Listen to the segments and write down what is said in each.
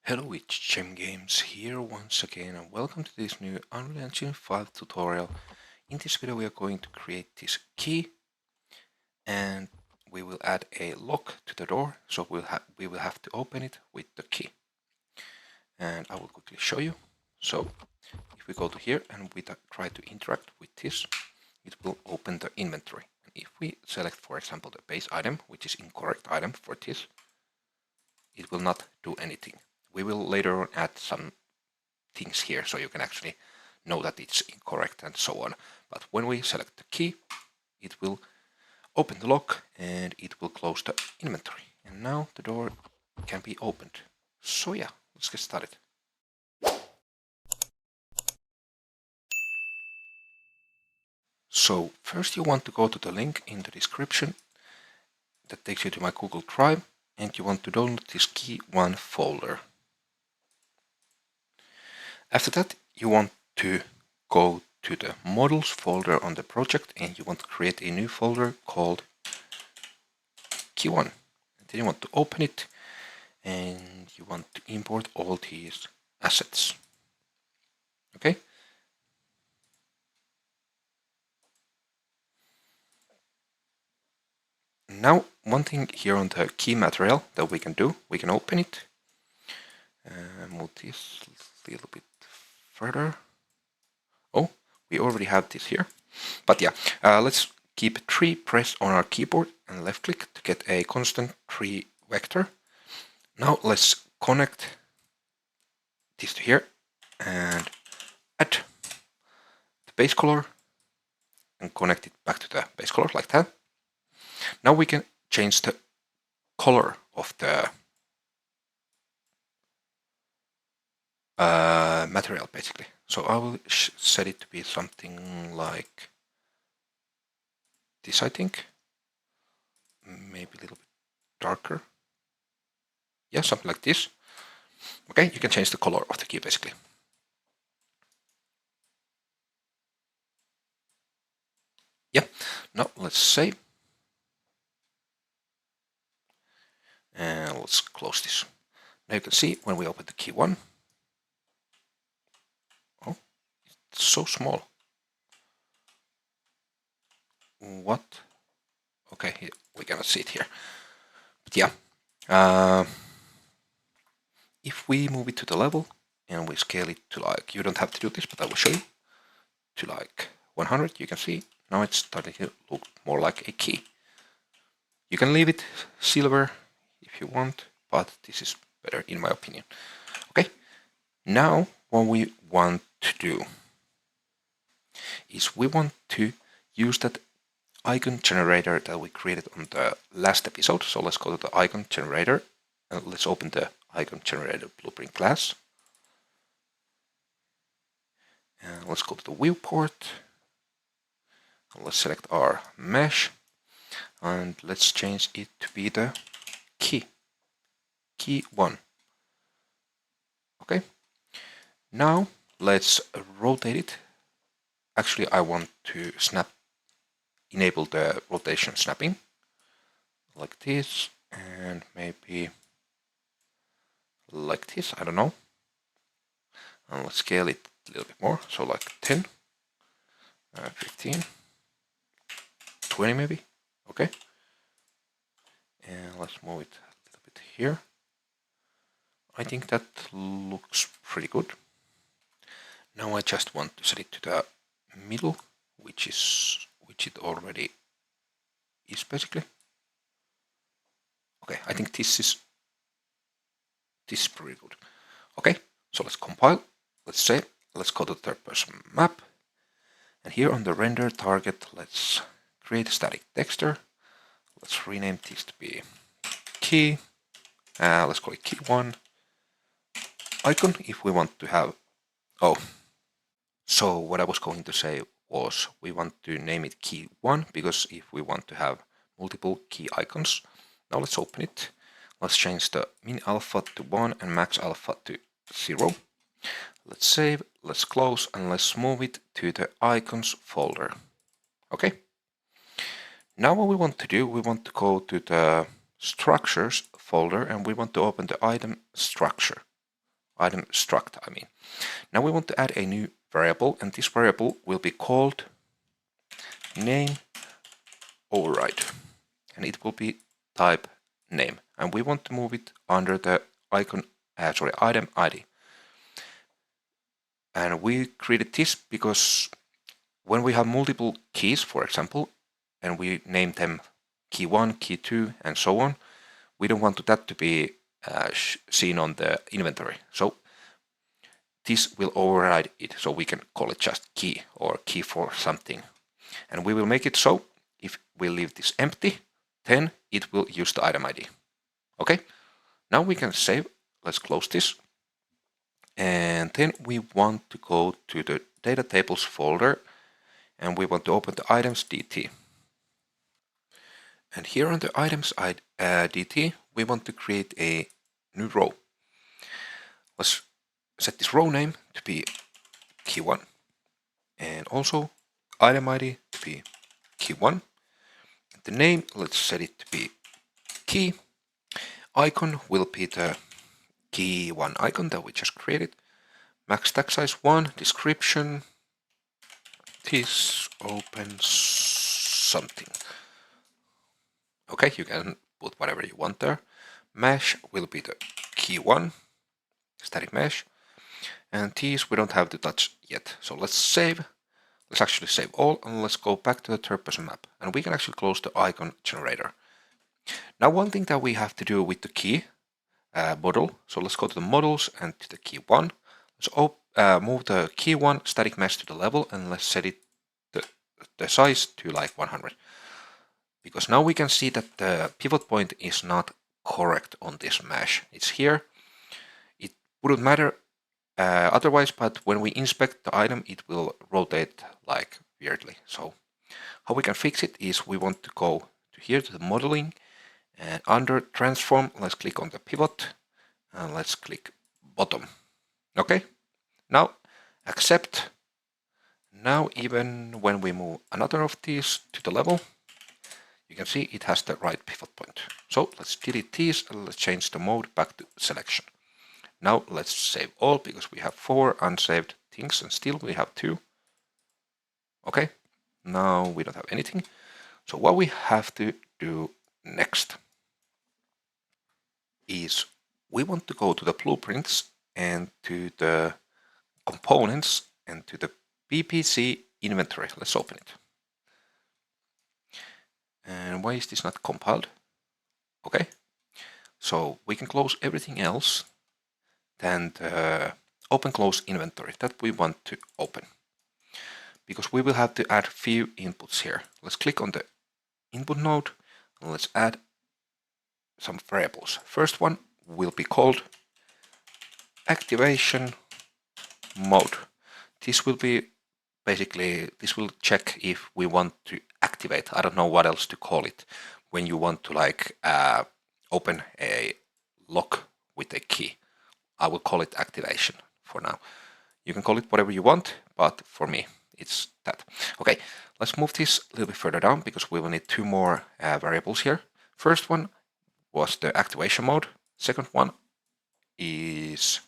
Hello, it's Gem Games here once again, and welcome to this new Unreal Engine 5 tutorial. In this video we are going to create this key, and we will add a lock to the door, so we will have to open it with the key. And I will quickly show you. So if we go to here and we try to interact with this, it will open the inventory. And if we select, for example, the base item, which is incorrect item for this, it will not do anything. We will later on add some things here so you can actually know that it's incorrect and so on. But when we select the key, it will open the lock and it will close the inventory. And now the door can be opened. So yeah, let's get started. So first you want to go to the link in the description that takes you to my Google Drive, and you want to download this key1 folder. After that, you want to go to the models folder on the project and you want to create a new folder called key1. And then you want to open it and you want to import all these assets. Okay? Now, one thing here on the key material that we can do, we can open it, move this a little bit further. Oh, we already have this here. But yeah, let's keep 3 pressed on our keyboard and left click to get a constant 3 vector. Now let's connect this to here and add the base color and connect it back to the base color like that. Now we can change the color of the material basically. So I will set it to be something like this, I think. Maybe a little bit darker. Yeah, something like this. Okay, you can change the color of the key basically. Yeah, now let's save. And let's close this. Now you can see when we open the key1. Oh, it's so small. What? Okay, we cannot see it here. But yeah, if we move it to the level and we scale it to like, you don't have to do this, but I will show you, to like 100, you can see now it's starting to look more like a key. You can leave it silver if you want, but this is better in my opinion. Okay, now what we want to do is we want to use that icon generator that we created on the last episode. So let's go to the icon generator and let's open the icon generator blueprint class. And let's go to the viewport. Let's select our mesh and let's change it to be the key1. Okay, now let's rotate it. Actually, I want to enable the rotation snapping like this, and maybe like this, I don't know. And let's scale it a little bit more, so like 10, 15, 20 maybe. Okay, and let's move it a little bit here. I think that looks pretty good. Now I just want to set it to the middle, which it already is basically. Okay, I think this is pretty good. Okay, so let's compile, let's save, let's go to the third person map, and here on the render target, let's create a static texture. Let's rename this to be key. Let's call it key1 icon if we want to have. Oh, so what I was going to say was we want to name it key1 because if we want to have multiple key icons. Now let's open it. Let's change the min alpha to 1 and max alpha to 0. Let's save, let's close, and let's move it to the icons folder. Okay. Now what we want to do, we want to go to the structures folder and we want to open the item structure. item struct, I mean. Now we want to add a new variable, and this variable will be called name override, and it will be type name, and we want to move it under the item ID. And we created this because when we have multiple keys, for example, and we name them key 1, key 2, and so on, we don't want that to be seen on the inventory. So this will override it, so we can call it just key or key for something. And we will make it so if we leave this empty, then it will use the item ID. Okay, now we can save. Let's close this. And then we want to go to the data tables folder, and we want to open the items DT. And here on the items DT, we want to create a new row. Let's set this row name to be key 1, and also item ID to be key 1. The name, let's set it to be key. Icon will be the key 1 icon that we just created. Max stack size 1, description, this opens something. Okay, you can put whatever you want there. Mesh will be the key 1, static mesh. And these we don't have to touch yet. So let's save. Let's actually save all, and let's go back to the third person map. And we can actually close the icon generator. Now one thing that we have to do with the key model. So let's go to the models and to the key 1. Let's move the key 1 static mesh to the level, and let's set it the size to like 100. Because now we can see that the pivot point is not correct on this mesh. It's here. It wouldn't matter otherwise, but when we inspect the item, it will rotate like weirdly. So how we can fix it is we want to go to here to the modeling, and under transform, let's click on the pivot, and let's click bottom. Okay, now accept. Now even when we move another of these to the level, you can see it has the right pivot point. So let's delete these, and let's change the mode back to selection. Now let's save all, because we have 4 unsaved things and still we have 2. Okay, now we don't have anything. So what we have to do next is we want to go to the blueprints and to the components and to the PPC inventory. Let's open it. And why is this not compiled? Okay, so we can close everything else than the open close inventory that we want to open, because we will have to add few inputs here. Let's click on the input node and let's add some variables. First one will be called activation mode. This will be basically, this will check if we want to activate. I don't know what else to call it when you want to like open a lock with a key. I will call it activation for now. You can call it whatever you want, but for me it's that. Okay, let's move this a little bit further down, because we will need 2 more variables here. First one was the activation mode. Second one is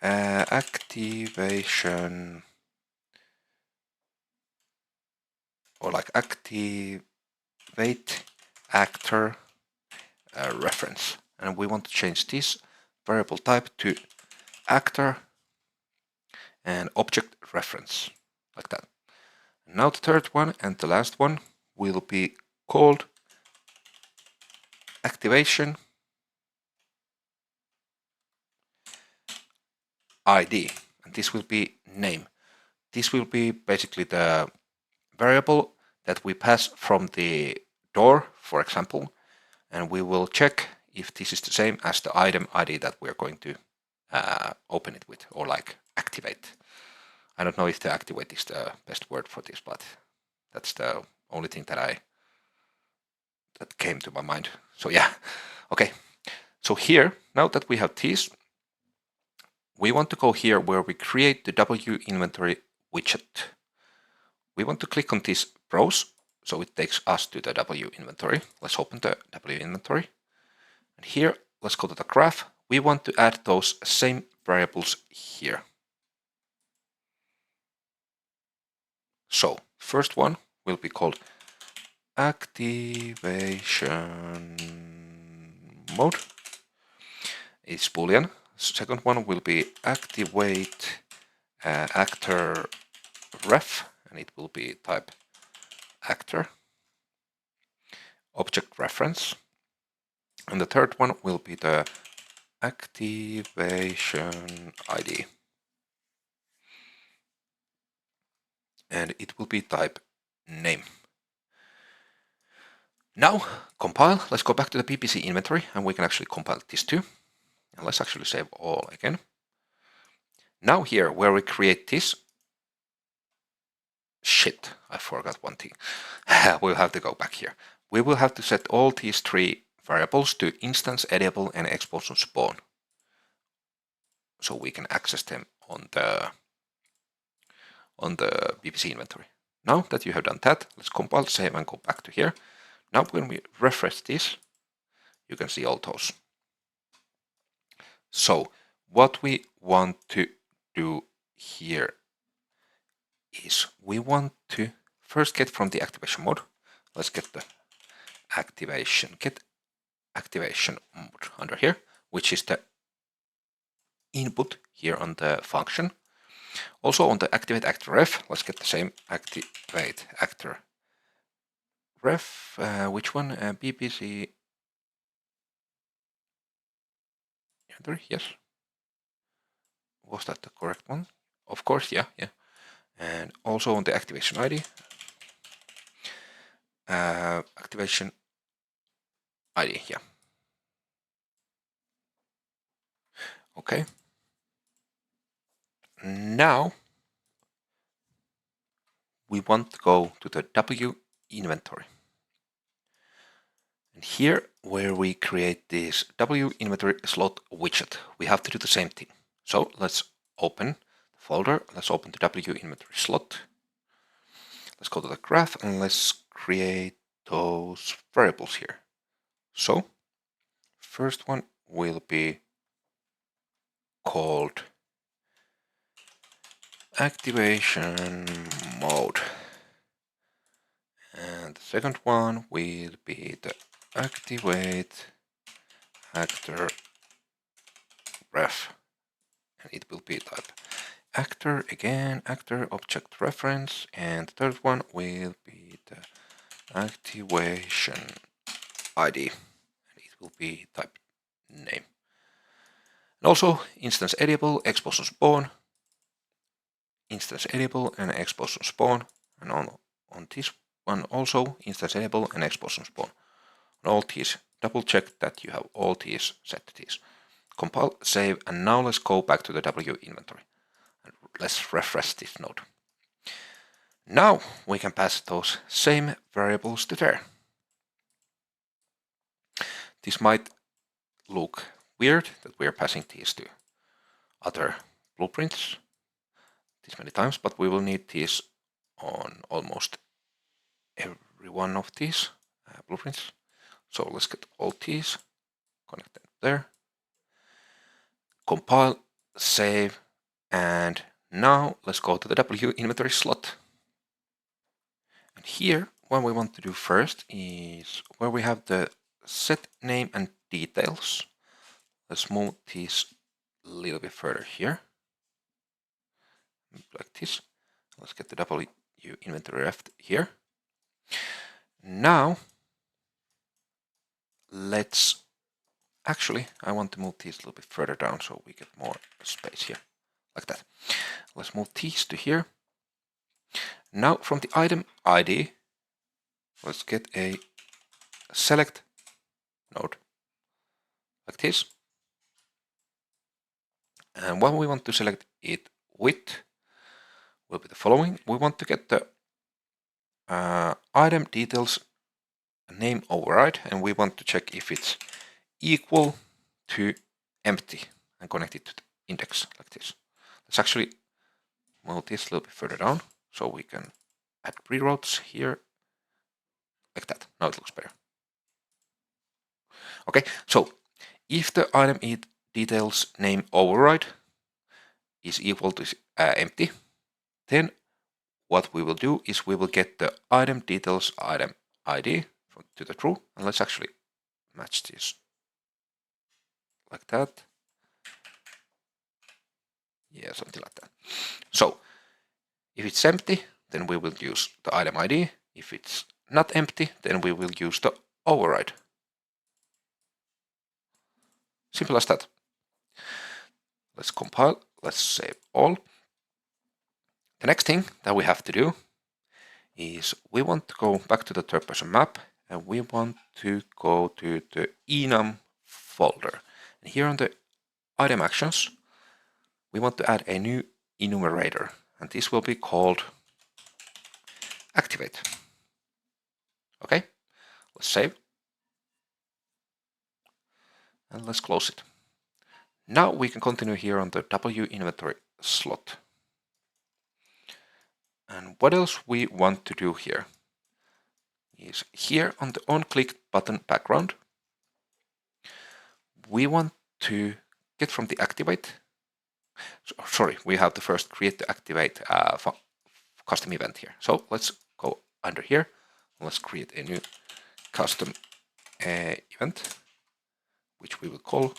activation, or like activate actor reference, and we want to change this variable type to actor and object reference, like that. And now the third one and the last one will be called activation ID, and this will be name. This will be basically the variable that we pass from the door, for example, and we will check if this is the same as the item ID that we're going to open it with, or like activate. I don't know if the activate is the best word for this, but that's the only thing that came to my mind. So yeah, okay. So here, now that we have this, we want to go here where we create the W inventory widget. We want to click on this browse, so it takes us to the W inventory. Let's open the W inventory. And here, let's go to the graph. we want to add those same variables here. So first one will be called activation mode. It's Boolean. Second one will be activate actor ref, and it will be type actor object reference. And the third one will be the activation ID, and it will be type name. Now compile. Let's go back to the PPC inventory, and we can actually compile this too. And let's actually save all again. Now here, where we create this, shit, I forgot one thing. We'll have to go back here. We will have to set all these three variables to instance, editable, and explosion spawn, so we can access them on the PPC inventory. Now that you have done that, let's compile, save, and go back to here. Now when we refresh this, you can see all those. So what we want to do here is we want to first get from the activation mode. Let's get the activation, get activation mode under here, which is the input here on the function. Also on the activate actor ref, let's get the same activate actor ref. Which one? PPC. Yes. Was that the correct one? Of course, yeah. And also on the activation ID. Activation ID, yeah. Okay. Now we want to go to the W inventory. And here, where we create this W inventory slot widget, we have to do the same thing. So let's open the folder. Let's open the W inventory slot. Let's go to the graph and let's create those variables here. So first one will be called activation mode, and the second one will be the activate actor ref, and it will be type actor again, actor object reference, and the third one will be the activation ID, and it will be type name. And also instance editable, explosion spawn, instance editable and explosion spawn, and on this one also instance editable and explosion spawn. On all these, double check that you have all these set to these. Compile, save, and now let's go back to the W inventory and let's refresh this node. Now we can pass those same variables to there. This might look weird that we are passing these to other blueprints this many times, but we will need these on almost every one of these blueprints. So let's get all these, connect them there, compile, save, and now let's go to the W inventory slot. And here, what we want to do first is where we have the set name and details. Let's move these a little bit further here, like this. Let's get the W inventory ref here. Now, let's actually, I want to move these a little bit further down so we get more space here, like that. Let's move these to here. Now, from the item ID, let's get a select node, like this. And what we want to select it with will be the following. We want to get the item details name override, and we want to check if it's equal to empty and connect it to the index like this. Let's actually move this a little bit further down so we can add reroutes here like that. Now it looks better. Okay, so if the item details name override is equal to empty, then what we will do is we will get the item details item ID to the true, and let's actually match this like that. Yeah, something like that. So if it's empty, then we will use the item ID. If it's not empty, then we will use the override. Simple as that. Let's compile, let's save all. The next thing that we have to do is we want to go back to the third person map, and we want to go to the enum folder. And here on the item actions, we want to add a new enumerator, and this will be called activate. Okay, let's save. And let's close it. Now we can continue here on the W inventory slot. And what else we want to do here is here on the on-click button background, we want to get from the activate. Sorry, we have to first create the activate custom event here. So let's go under here. Let's create a new custom event, which we will call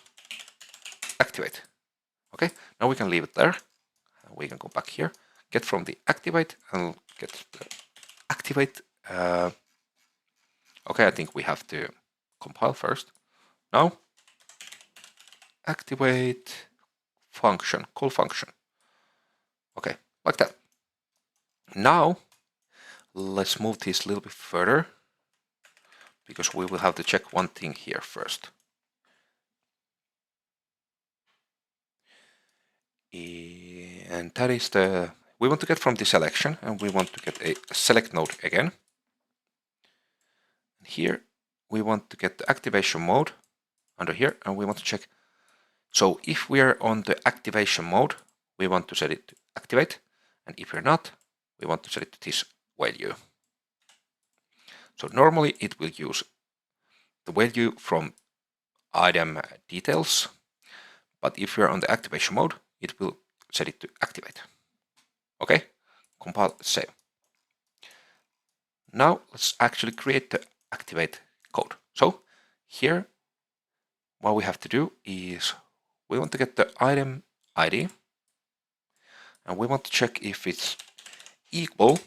activate. Okay, now we can leave it there. We can go back here, get from the activate and get the activate. Okay, I think we have to compile first. Now, activate function, call function. Okay, like that. Now, let's move this a little bit further, because we will have to check one thing here first. And that is we want to get from the selection, and we want to get a select node again. And here, we want to get the activation mode under here, and we want to check. So if we are on the activation mode, we want to set it to activate, and if we're not, we want to set it to this value. So normally it will use the value from item details, but if you're on the activation mode, it will set it to activate. Okay, compile, save. Now let's actually create the activate code. So here, what we have to do is we want to get the item ID, and we want to check if it's equal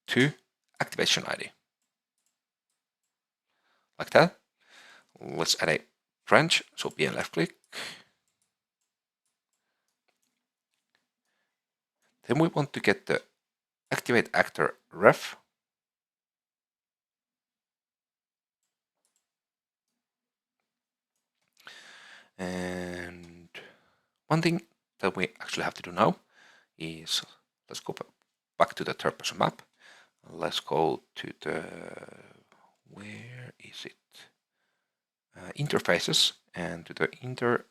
to activation ID. Like that. Let's add a branch, so B and left click. Then we want to get the activate actor ref. And one thing that we actually have to do now is, let's go back to the third person map. Let's go to the, where is it? Interfaces, and to the interactable.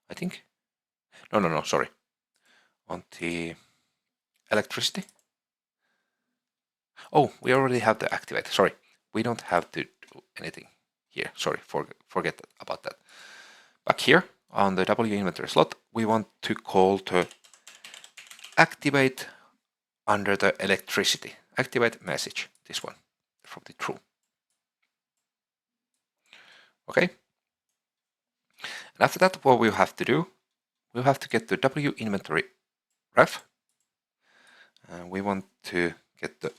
I think. No, sorry. On the electricity. Oh, we already have the activate. Sorry, we don't have to do anything here. Sorry, forget about that. Back here on the W inventory slot, we want to call the activate under the electricity. Activate message, this one, from the true. Okay. And after that, what we'll have to do, we'll have to get the W inventory ref. And we want to get the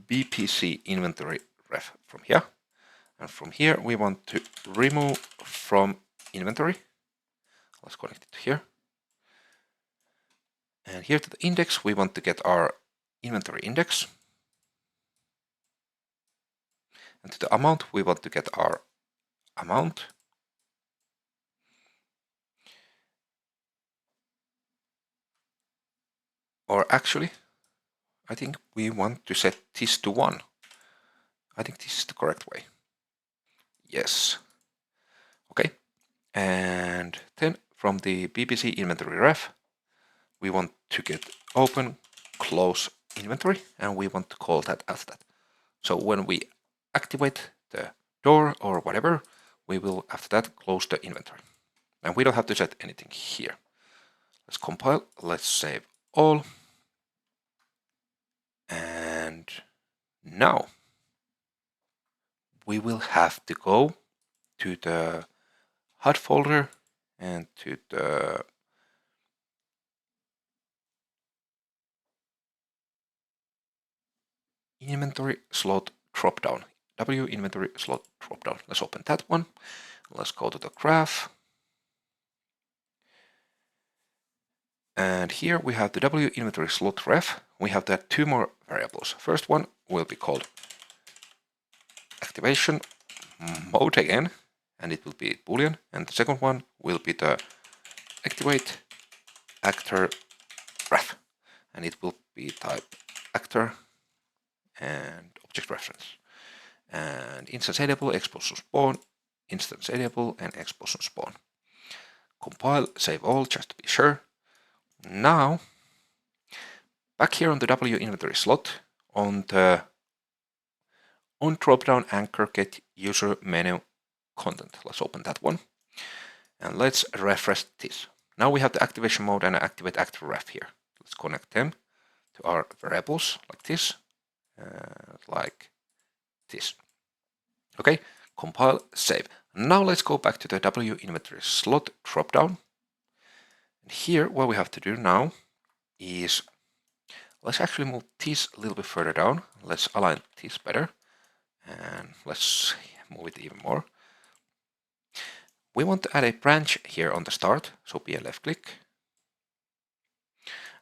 BPC inventory ref from here. And from here, we want to remove from inventory. Let's connect it to here. And here to the index, we want to get our inventory index. And to the amount, we want to get our amount. Or actually, I think we want to set this to 1. I think this is the correct way. Yes. Okay. And then from the BBC inventory ref, we want to get open, close inventory, and we want to call that as that. So when we activate the door or whatever, we will after that close the inventory. And we don't have to set anything here. Let's compile, let's save all. And now we will have to go to the HUD folder and to the inventory slot dropdown. W inventory slot dropdown. Let's open that one. Let's go to the graph. And here we have the W inventory slot ref. We have that two more variables. First one will be called activation mode again, and it will be Boolean. And the second one will be the activate actor ref, and it will be type actor and object reference. And instance enable, expulsion spawn, instance enable, and expulsion spawn. Compile, save all, just to be sure. Now, back here on the W inventory slot, on the dropdown anchor get user menu content. Let's open that one, and let's refresh this. Now we have the activation mode and activate actor ref here. Let's connect them to our variables like this, like this. Okay, compile, save. Now let's go back to the W inventory slot dropdown. And here, what we have to do now is let's actually move this a little bit further down. Let's align this better, and let's move it even more. We want to add a branch here on the start, so be a left click.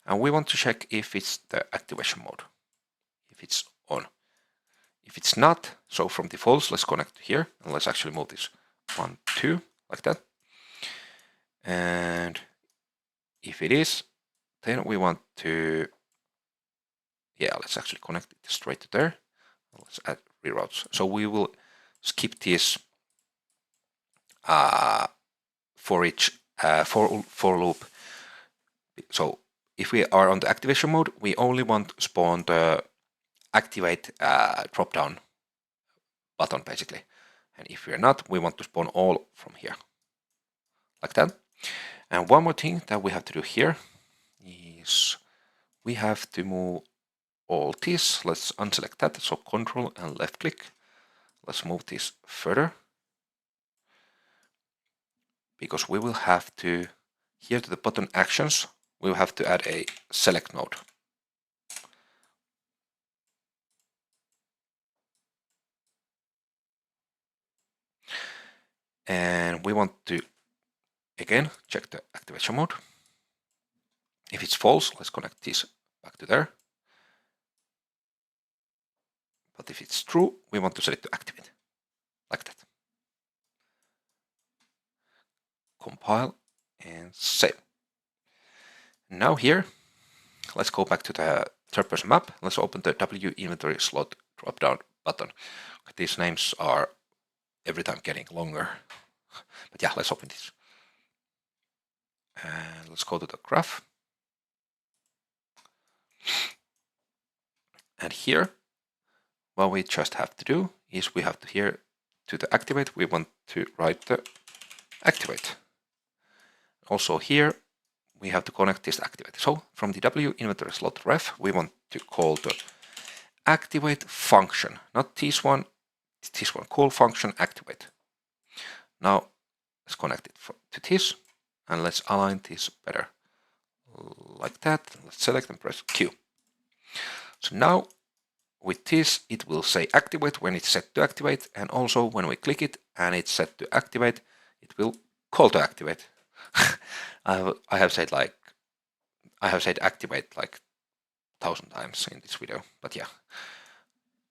And we want to check if it's the activation mode, if it's on. If it's not, so from default, let's connect to here, and let's actually move this 1, 2, like that. And if it is, then we want to, yeah, let's actually connect it straight to there. Let's add reroutes. So we will skip this for each for loop. So if we are on the activation mode, we only want to spawn the activate drop-down button, basically. And if we're not, we want to spawn all from here, like that. And one more thing that we have to do here is we have to move all this. Let's unselect that, so Control and left click. Let's move this further, because we will have to, here to the button actions, we will have to add a select node. And we want to, again, check the activation mode. If it's false, let's connect this back to there. But if it's true, we want to set it to activate, like that. Compile and save. Now here, let's go back to the third person map. Let's open the W inventory slot drop-down button. These names are every time getting longer. But yeah, let's open this. And let's go to the graph. And here, what we just have to do is we have to here to the activate, we want to write the activate. Also here, we have to connect this activate. So from the W inventory slot ref, we want to call the activate function, not this one, call function activate. Now let's connect it to this, and let's align this better, like that. Let's select and press Q. So now with this, it will say activate when it's set to activate, and also when we click it and it's set to activate, it will call to activate. I have said activate like 1,000 times in this video, but yeah.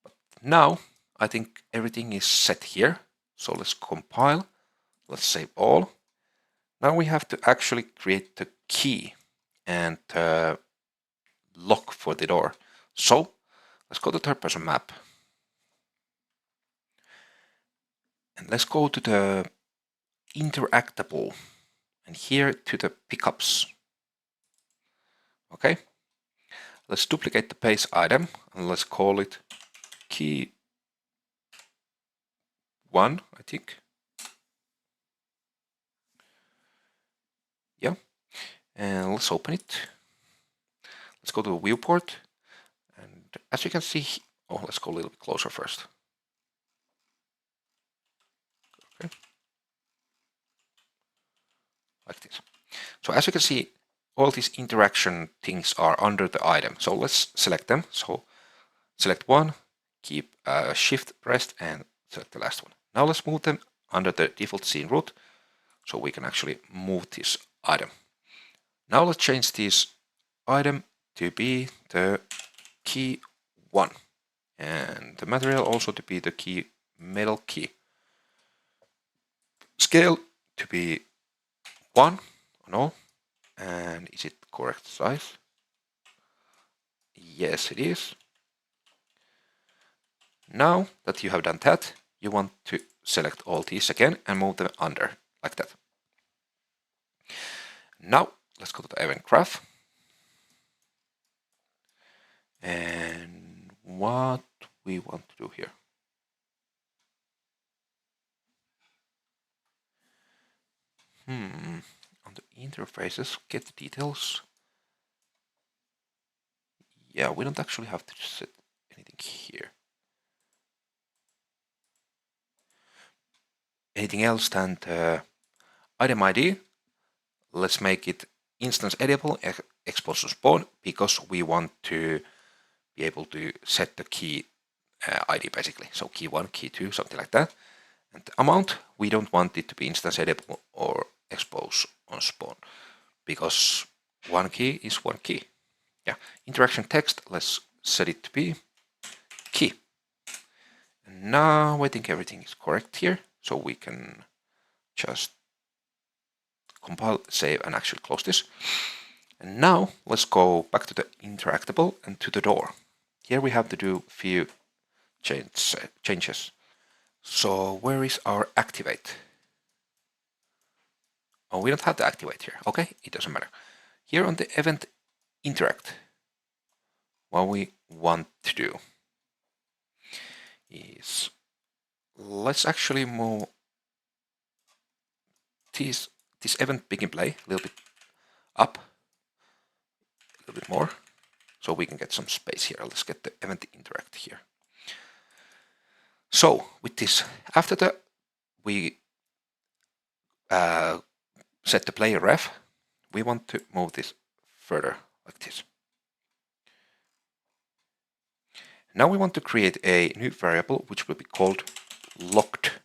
But now I think everything is set here. So let's compile, let's save all. Now we have to actually create the key and lock for the door. So let's go to third person map. And let's go to the interactable, and here to the pickups. Okay, let's duplicate the base item and let's call it key 1, I think. Yeah, and let's open it. Let's go to the viewport, and as you can see, oh, let's go a little bit closer first. Okay. Like this. So as you can see, all these interaction things are under the item. So let's select them. So select one, keep shift pressed, and select the last one. Now let's move them under the default scene root, so we can actually move this item. Now let's change this item to be the key 1, and the material also to be the key metal key. Scale to be 1 on all, and is it correct size? Yes, it is. Now that you have done that, you want to select all these again and move them under, like that. Now, let's go to the event graph. And what we want to do here. On the interfaces, get the details. Yeah, we don't actually have to set anything here. Anything else than the item ID, let's make it instance editable, expose to spawn, because we want to be able to set the key ID basically. So key 1, key 2, something like that. And the amount, we don't want it to be instance editable or expose on spawn, because one key is one key. Yeah, interaction text, let's set it to be key. And now I think everything is correct here, so we can just compile, save, and actually close this. And now let's go back to the interactable and to the door. Here we have to do a few changes. So where is our activate? Oh, we don't have to activate here. Okay, it doesn't matter. Here on the event interact, what we want to do is, let's actually move this event begin play a little bit up, a little bit more, so we can get some space here. Let's get the event interact here. So with this, after that we set the player ref, we want to move this further like this. Now we want to create a new variable which will be called locked,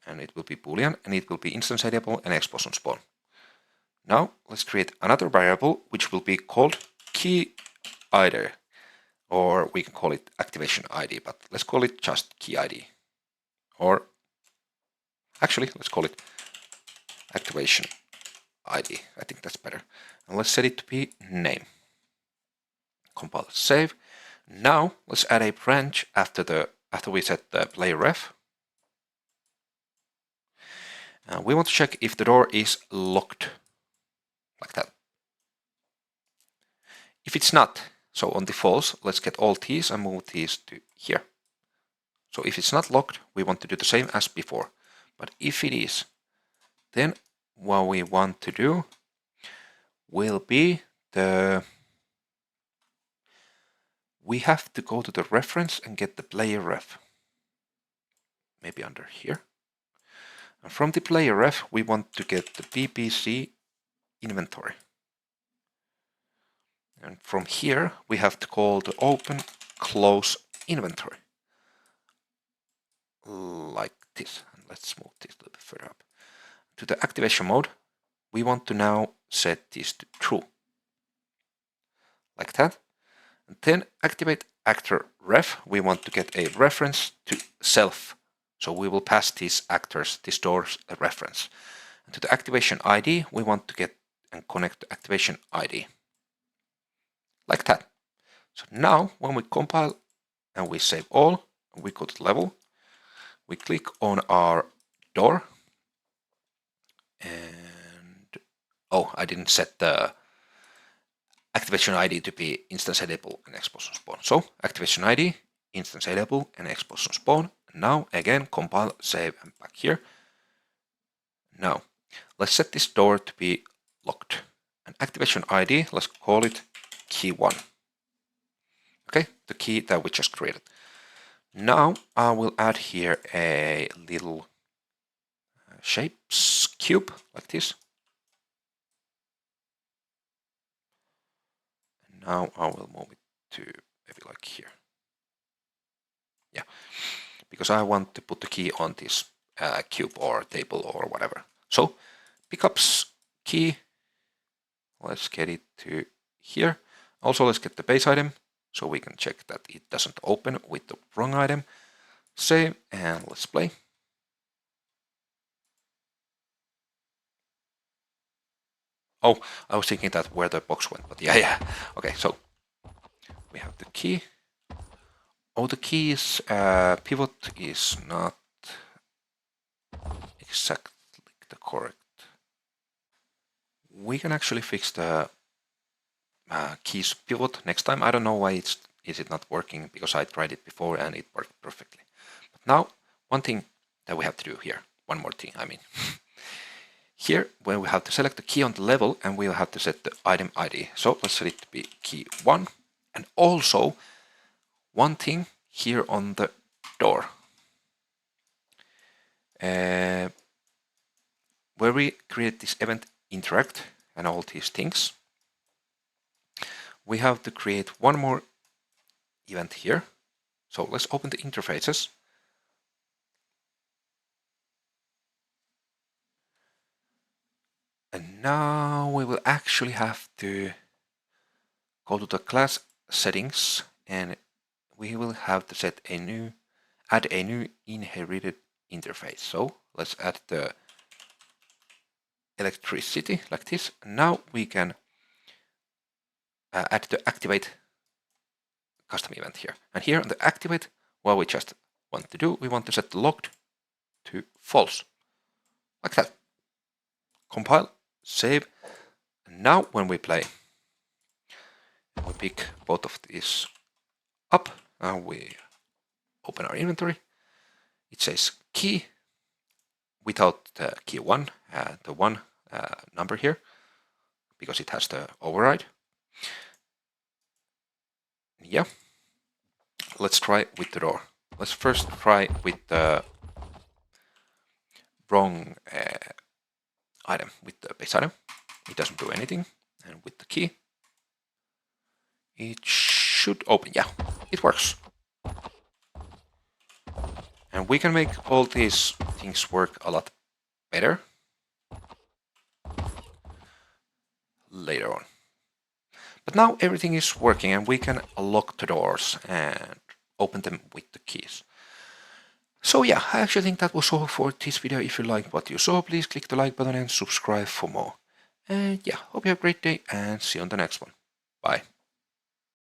and it will be boolean, and it will be instance editable and expose on spawn. Now let's create another variable which will be called key ID, or we can call it activation ID, but let's call it just key ID, or actually let's call it activation ID. I think that's better. And let's set it to be name. Compile, save. Now let's add a branch after we set the player ref. We want to check if the door is locked, like that. If it's not, so on the false, let's get all these and move these to here. So if it's not locked, we want to do the same as before. But if it is, then what we want to do will be we have to go to the reference and get the player ref. Maybe under here. And from the player ref, we want to get the PPC inventory. And from here, we have to call the open close inventory. Like this. And let's move this a little bit further up. To the activation mode, we want to now set this to true. Like that. And then activate actor ref. We want to get a reference to self. So we will pass these actors, this door's a reference. And to the activation ID, we want to get and connect the activation ID. Like that. So now when we compile and we save all, we go to level, we click on our door, and oh, I didn't set the activation ID to be instance editable and expose on spawn. So activation ID, instance editable and expose on spawn. Now again, compile, save, and back here. Now, let's set this door to be locked. An activation ID, let's call it key1. Okay, the key that we just created. Now I will add here a little shapes cube like this. And now I will move it to maybe like here. Yeah, because I want to put the key on this cube or table or whatever. So pickups key, let's get it to here. Also, let's get the base item so we can check that it doesn't open with the wrong item. Save and let's play. Oh, I was thinking that where the box went, but yeah. Okay, so we have the key. Oh, the key's pivot is not exactly the correct. We can actually fix the keys pivot next time. I don't know why is it not working, because I tried it before and it worked perfectly. But now, one thing that we have to do here, one more thing, I mean. Here, when we have to select the key on the level, and we will have to set the item ID. So let's set it to be key 1. And also, one thing here on the door. Where we create this event interact and all these things, we have to create one more event here. So let's open the interfaces. And now we will actually have to go to the class settings, and we will have to add a new inherited interface. So let's add the electricity like this. Now we can add the activate custom event here. And here on the activate, what we just want to do, we want to set the locked to false. Like that. Compile, save. And now when we play, we pick both of these up and we open our inventory. It says key without the key 1, the 1 number here, because it has the override. Yeah. Let's try with the door. Let's first try with the wrong item, with the base item. It doesn't do anything. And with the key, it should open. Yeah, it works. And we can make all these things work a lot better later on. But now everything is working and we can lock the doors and open them with the keys. So yeah, I actually think that was all for this video. If you liked what you saw, please click the like button and subscribe for more. And yeah, hope you have a great day and see you on the next one. Bye.